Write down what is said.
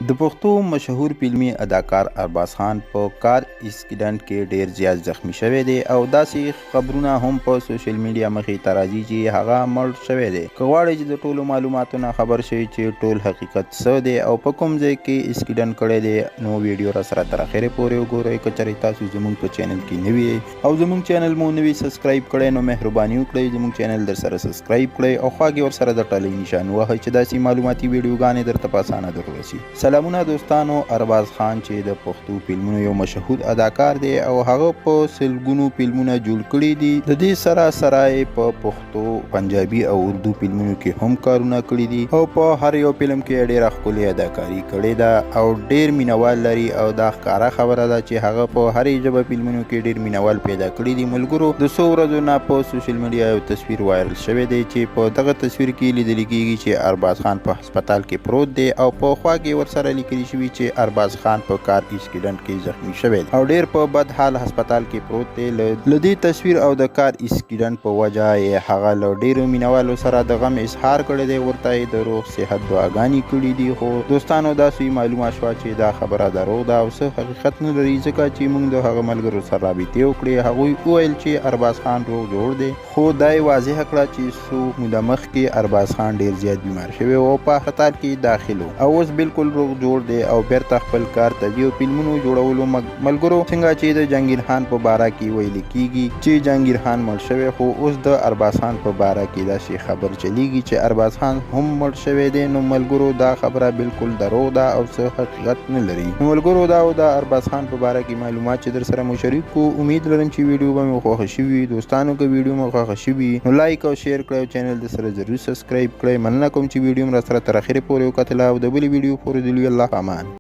د پښتو مشهور فلمي اداکار ارباز خان په کار اکسیډنټ کې ډیر زیات زخمی شوی دی او داسې خبرونه هم په سوشل میډیا مخې ته راځي چې هغه مړ شوی دی. که غواړئ چې د ټولو معلوماتو نه خبر شئ چې ټول حقیقت څه دی او په کوم ځای کې اکسیډنټ کړی دی نو ویډیو را سره تر اخره پورې وګورئ. که چېرې تاسو زموږ په چینل کې نوي یئ او زموږ چینل مو نوي سبسکرایب کړی نو مهرباني وکړئ زموږ چینل در سره سبسکرایب کړئ او خواږې ورسره د ټلۍ نشان ووهئ چې داسې معلوماتي ویډیوګانې درته په اسانه در ورسي. سلامونه دوستانو، ارباز خان چې د پښتو فلمونو یو مشهور اداکار دی او هغه په سلګونو فلمونه جوړ کړي دي. د دې سره سره په پښتو، پنجابي او اردو فلمونو کې هم کارونه کړي دي او په هر یو فلم کې ډیره ښکلې اداکاري کړې ده او ډیر مینوال لري او دا ښکاره خبره ده چې هغه په هرې ژبه فلمونو کې ډیر مینوال پیدا کړي دي. ملګرو، د څو ورځو نه په سوشل میډیا یو تصویر وایرل شوی دی چې په دغه تصویر کې لیدل کېږي چې ارباز خان په هسپتال کې پروت دی او په خوا کې ورسره لیکل شوي چې ارباز خان په کار اکسیډنټ کې زخمی شوی دی او ډیر په بد حال هسپتال کې پروت دی. له دې تصویر او د کار اکسیډنټ په وجه یې هغه له ډیرو مینوالو سره د غم اظهار کړی دی، ورته یې د روغ صحت دعاګانې کړي دي. خو دوستانو، داسې معلومه شوه چې دا خبره دروغ ده او څه حقیقت نه لري، ځکه چې موږ د هغه ملګرو سره رابطې وکړې. هغوی وویل چې ارباز خان روغ جوړ دی، خو دا یې واضح کړه چې څو موده مخکې ارباز خان ډیر زیات بیمار شوی او په هسپتال کې داخل و او اوس بالکل روغ جوړ دی او بیرته خپل کار ته ځي او فلمونو جوړولو. ملګرو، څنګه چې د جهانګیر خان په باره کې ویل کېږي چې جهانګیر خان مړ شوی، خو اوس د ارباز خان په باره کې داسې خبر چلیږي چې ارباز خان هم مړ شوی دی. نو ملګرو، دا خبره بالکل دروغ ده او څه حقیقت نه لري. نو ملګرو، دا او د ارباز خان په باره کې معلومات چې در سره مو شریک کو. امید لرم چې ویډیو به مو خوښه شوي وي. دوستانو، که ویډیو مو خوښه شوي نو لایک او شیر کړئ او چینل د سره ضرور سبسکرایب کړئ. مننه کوم چې ویډیو مو را سره تر اخره پورې وکتله او د بلې ویډیو پورې د الله امان.